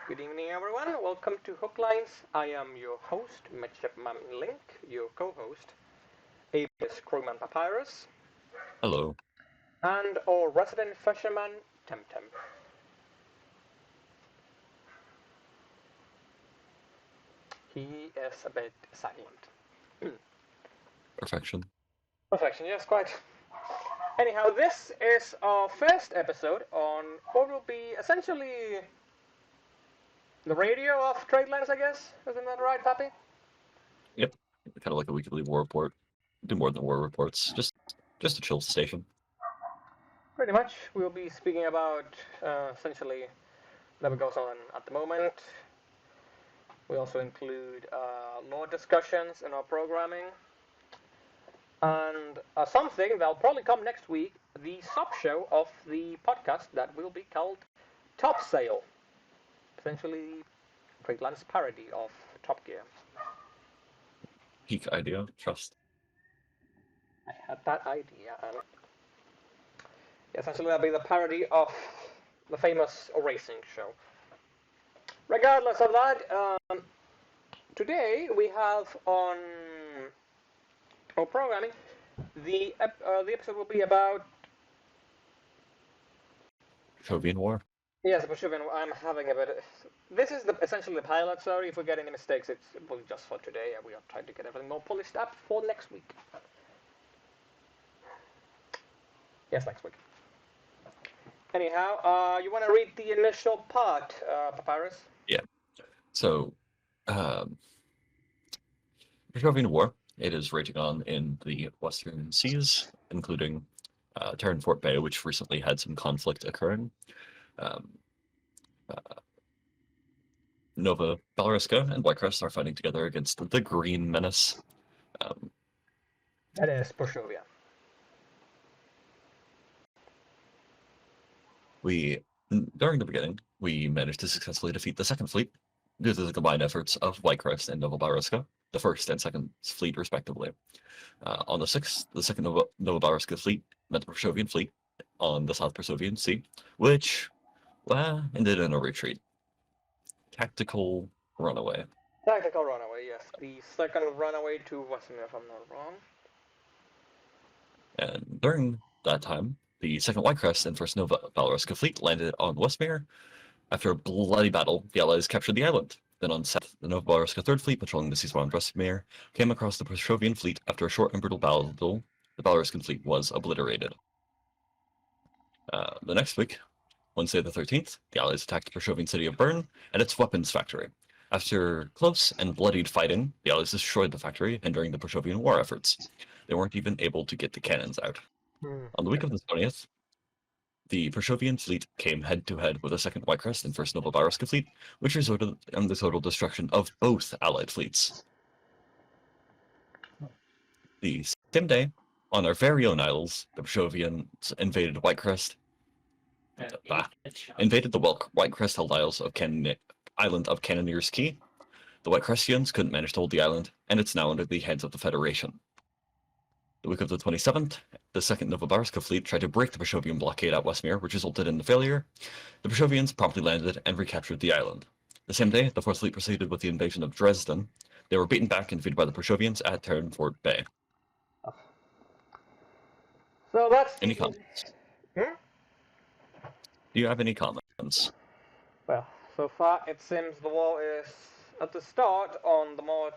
Good evening, everyone. Welcome to Hooklines. I am your host, Midshipman Link, your co-host, alias Crewman Papyrus, Hello. and our resident fisherman, Timtim. He is a bit silent. Perfection. Perfection, yes, quite. Anyhow, this is our first episode on what will be essentially the radio of Tradelands, I guess. Isn't that right, Pappy? Yep. Kind of like a weekly war report. Do more than war reports. Just a chill station. Pretty much. We'll be speaking about essentially whatever goes on at the moment. We also include lore discussions in our programming. And something that'll probably come next week, the sub-show of the podcast that will be called Top Sail. Essentially, Tradeland's parody of Top Gear. Peak idea. Trust. I had that idea, and essentially that'll be the parody of the famous racing show. Regardless of that, today we have on our programming the episode will be about Purshovian War. yes, Purshovian. I'm having a bit. This is essentially the pilot. Sorry if we get any mistakes. It was just for today, and we are trying to get everything more polished up for next week. Yes, next week. Anyhow, you want to read the initial part, Papyrus? Yeah. So, Purshovian War. It is raging on in the Western Seas, including Terran Fort Bay, which recently had some conflict occurring. Um, Nova Belaruska and Whitecrest are fighting together against the Green Menace. That is Purshovia. During the beginning, we managed to successfully defeat the Second Fleet due to the combined efforts of Whitecrest and Nova Belaruska, the First and Second Fleet, respectively. On the 6th, the Second Nova Belaruska Fleet met the Purshovian Fleet on the South Purshovian Sea, which ended in a retreat. Tactical runaway. Tactical runaway, yes. The second runaway to Western, if I'm not wrong. And during that time, the Second Whitecrest and First Nova Belaruska Fleet landed on Westmere. After a bloody battle, the Allies captured the island. Then on 7th, the Nova Belaruska Third Fleet, patrolling the seas around Westmere, came across the Purshovian Fleet. After a short and brutal battle, the Belaruscan fleet was obliterated. The next week, Wednesday the 13th, the Allies attacked the Purshovian city of Bern and its weapons factory. After close and bloodied fighting, the Allies destroyed the factory, hindering the Purshovian war efforts. They weren't even able to get the cannons out. On the week of the 20th, the Purshovian fleet came head-to-head with the Second Whitecrest and First Nova Belaruska fleet, which resulted in the total destruction of both Allied fleets. The same day, on our very own isles, the Purshovians invaded Whitecrest, invaded the Whitecrest-held island of Cannoneers Key. The Whitecrestians couldn't manage to hold the island, and it's now under the hands of the Federation. The week of the 27th, the Second Nova Belaruska fleet tried to break the Purshovian blockade at Westmere, which resulted in the failure. The Purshovians promptly landed and recaptured the island. The same day, the Fourth Fleet proceeded with the invasion of Dresden. They were beaten back and defeated by the Purshovians at Terran Fort Bay. So that's Any comments? Hmm? Do you have any comments? Well, so far it seems the war is at the start on the month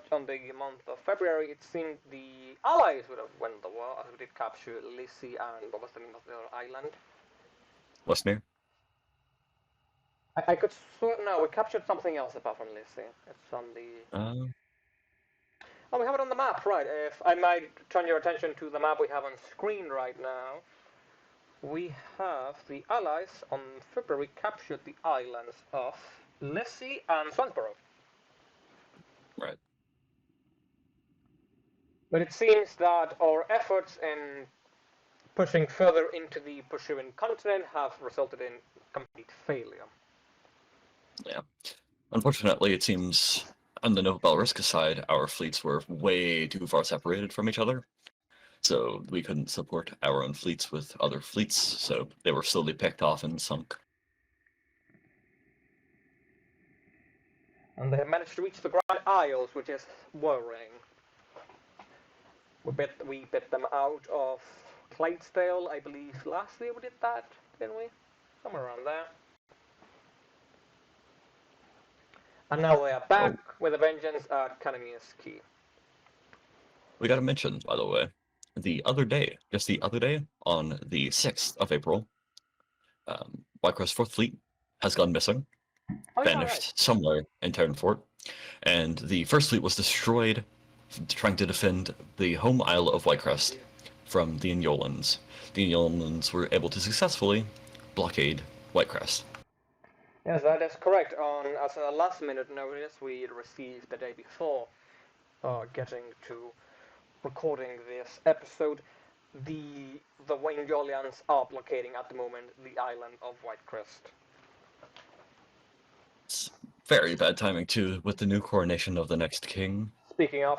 of February. It seemed the Allies would have won the war as we did capture Lissy and what was the name of the other island? Westmere? I could swear no, we captured something else apart from Lissy. It's on the oh, we have it on the map, right? If I might turn your attention to the map we have on screen right now. We have the Allies on February captured the islands of Lissy and Swansborough. Right. But it seems that our efforts in pushing further into the Purshovian continent have resulted in complete failure. Yeah. Unfortunately, it seems on the Nova Belaruska side, our fleets were way too far separated from each other. So we couldn't support our own fleets with other fleets, so they were slowly picked off and sunk. And they have managed to reach the Grand Isles, which is worrying. We bit them out of Clydesdale, I believe last year we did that, didn't we? Somewhere around there. And now we are back with a vengeance at Cannoneer's Key. We got to mention, by the way, just the other day, on the 6th of April, Whitecrest's 4th Fleet has gone missing, vanished somewhere in Terranfort, and the 1st Fleet was destroyed trying to defend the home isle of Whitecrest from the Inyolans. The Inyolans were able to successfully blockade Whitecrest. Yes, that is correct. As a last-minute notice we received the day before getting to recording this episode, the Inyolians are blockading at the moment the island of Whitecrest. It's very bad timing too, with the new coronation of the next king. Speaking of,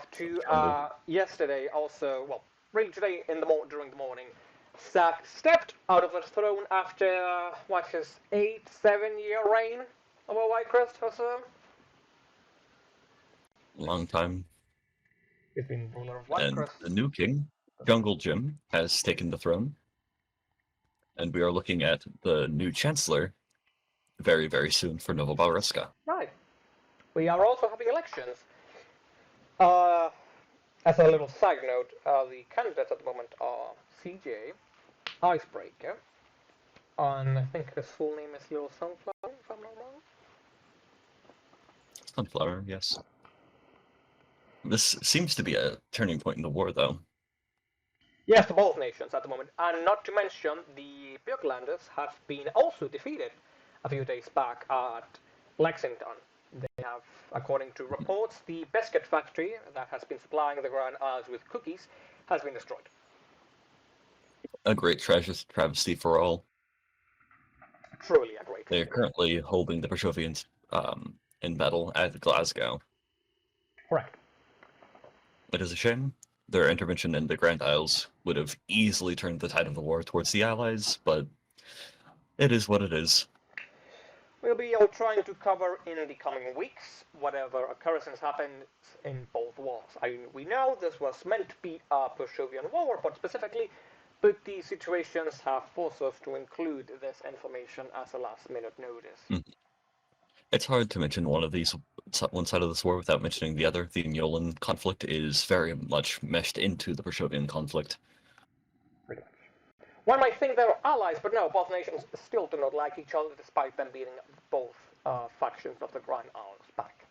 yesterday also, well, really today during the morning, Zack stepped out of the throne after his 7-year reign over Whitecrest or so. Long time. He's been ruler of Whitecrest. And the new king, Jungle Jim, has taken the throne. And we are looking at the new chancellor very, very soon for Nova Baureska. Right. We are also having elections. As a little side note, the candidates at the moment are CJ, Icebreaker, and I think his full name is Little Sunflower, if I'm not wrong. Sunflower, yes. This seems to be a turning point in the war, though. Yes, to both nations at the moment. And not to mention, the Björklanders have been also defeated a few days back at Lexington. They have, according to reports, the biscuit factory that has been supplying the Grand Isles with cookies has been destroyed. A great travesty for all. Truly a great. They are currently holding the Purshovians in battle at Glasgow. Correct. It is a shame. Their intervention in the Grand Isles would have easily turned the tide of the war towards the Allies, but it is what it is. We'll be trying to cover in the coming weeks whatever occurrences happened in both wars. We know this was meant to be a Purshovian war, but but the situations have forced us to include this information as a last-minute notice. It's hard to mention one side of this war without mentioning the other. The Inyolan conflict is very much meshed into the Purshovian conflict. Pretty much. One might think they're allies, but no, both nations still do not like each other, despite them beating both factions of the Grand Isles back.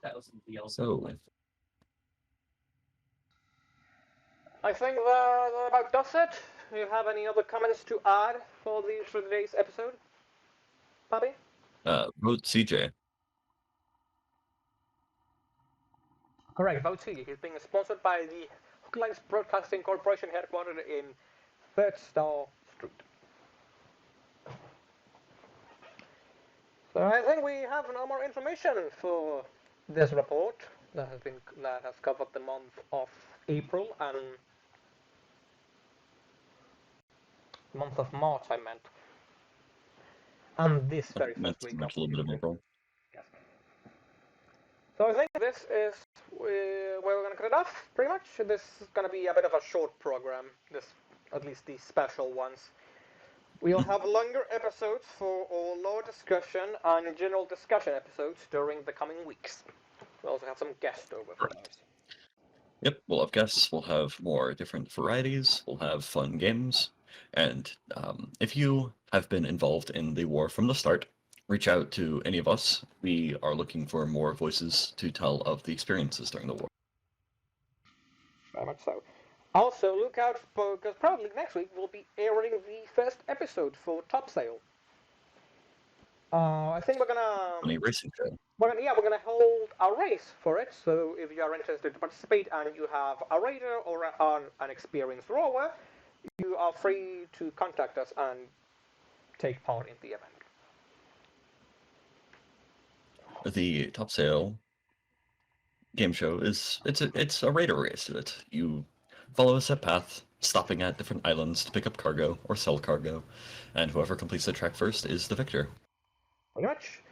That was the also. I think that about does it. Do you have any other comments to add for today's episode, Bobby? Vote CJ. Correct, vote CJ. He's being sponsored by the Hooklines Broadcasting Corporation, headquartered in 3rd Star Street. So I think we have no more information for this report that has covered the month of April and month of March, I meant. And this very first week of April. Yes. So I think this is where we're going to cut it off, pretty much. This is going to be a bit of a short program, at least these special ones. We'll have longer episodes for all law discussion and general discussion episodes during the coming weeks. We'll also have some guests over for those. Yep, we'll have guests, we'll have more different varieties, we'll have fun games, and if you have been involved in the war from the start, reach out to any of us. We are looking for more voices to tell of the experiences during the war. Very much so. Also, look out because probably next week we'll be airing the first episode for Topsail. I think we're gonna. Any racing show. We're gonna hold a race for it. So if you are interested to participate and you have a raider or an experienced rower, you are free to contact us and take part in the event. The Topsail game show it's a raider race. You follow a set path stopping at different islands to pick up cargo or sell cargo, and whoever completes the track first is the victor. Pretty much.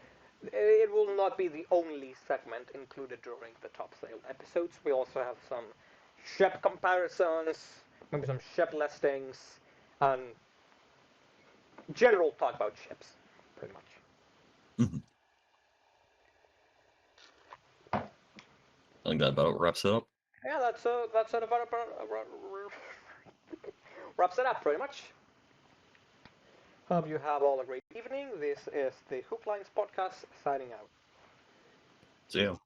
It will not be the only segment included during the top sale episodes. We also have some ship comparisons, maybe some ship listings, and general talk about ships, pretty much. Mm-hmm. I think that about wraps it up. Yeah, that's it about wraps it up pretty much. Hope you have all a great evening. This is the Hooklines Podcast signing out. See you.